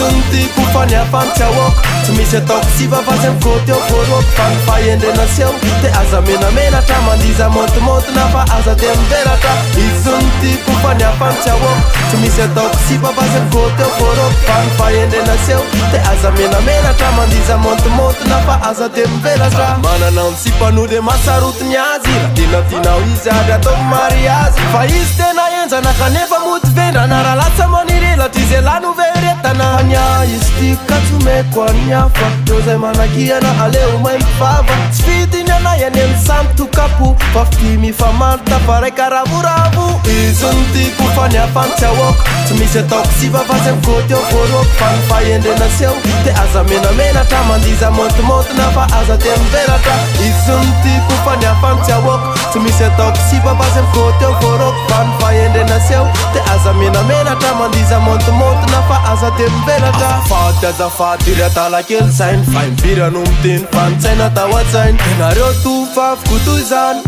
Izony tiako faniafantsiaoko tsy misy ataoko siva fa zay mikoty eo voaroako fa ny fahendrena seho de aza menamenatra mandiza montimontina fa aza de mivelatra izony tiako faniafantsiaoko tsy misy ataoko siva fa zay mikoty eo voaroako fa ny fahendrena seho de aza menamenatra mandiza montimontina fa aza de mivelatra manana misipanao de masarotiny azy raha tena tianao izy ary ataoko mariazy fa izy tena enjana kanefa mody vendrana raha latsa manirelatra izy elano veretana anya izy tiako ka tsy omeko any hafa eo zay manakiana aleo may mivava tsy fitiny anay any amin'ny samy tokapo fa fity mifamalita fa raika ravoravo izony tiako faniafantsiaoko tsy misy ataoko siva fa zay mikoty eo voaroako fa ny fahendrena seho de aza menamenatra mandiza montimontina fa aza de mivelatra izony tiako faniafantsiaoko tsy misy ataoko siva fa zay mikoty eo voaroako fa ny fahendrena seho de aza menamenatra mandiza montimontina fa aza de mivelatra fady azafady ry atalakely sainy fa imbirano miteny fanitsaina tao an-tsainy tenareo tovavoko toy zany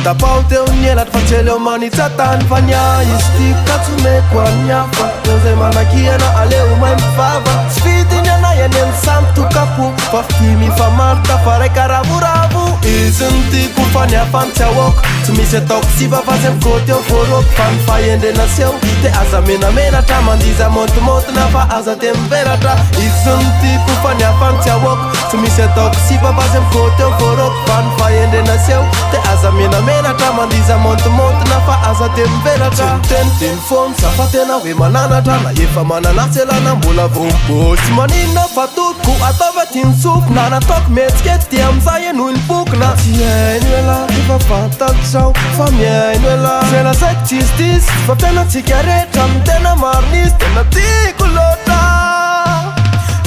tapao teo ny elatra fa tsy eleo manitsatany fa nya izy tiako ka tsy omeko any hafa eo zay manakiana aleo may mivava tsy fitiny anay any amin'ny samy tokapo fa fity mifamalita fa raika ravoravo izony tiako faniafantsiaoko tsy misy ataoko siva fa zay mikoty eo voaroako fa ny fahendrena seho de aza menamenatra mandiza montimontina fa aza de mivelatra izony tiako faniafantsiaoko tsy misy ataoko siva fa zay mikoty eo voaroako fa ny fahendrena seho de aza menamenatra mandiza montimontina fa aza de mivelatra teniteny fono safa tena hoe mananatra na efa mananasy elana mbola vombosy maninona fa totoko ataova tiany soko na nataoko metsikety de amizay enohy ny bokona tsy haino ela efa fantako zao fa miaino ela zela saiko tsisy fa fiainatsika rehetra amin'ny tena marinisy tena tiako loatra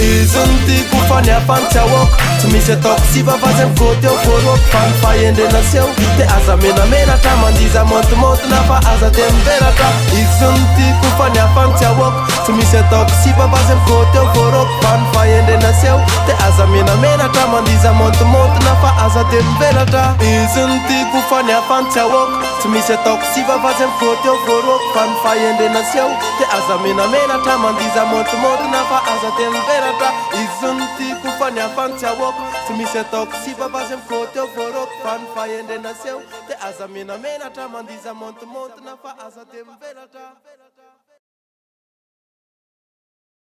izony tiako faniafantsiaoko tsy misy ataoko siva fa zay mikoty eo voaroako fa ny fahendrena seho de aza menamenatra mandiza montimontina fa aza de mivelatra izony tiako faniafantsiaoko tsy misy ataoko siva fa zay mikoty eo voaroako fa ny fahendrena seho de aza menamenatra mandiza montimontina fa aza de mivelatra izony tiako faniafantsiaoko tsy misy ataoko siva fa zay mikoty eo voaroako fa ny fahendrena seho de aza menamenatra mandiza montimontina fa aza de mivelatra izony tiako faniafantsiaoko tsy misy ataoko siva fa zay mikoty eo voaroako fa ny fahendrena seho de aza menamenatra mandiza montimontina fa aza de mivelatra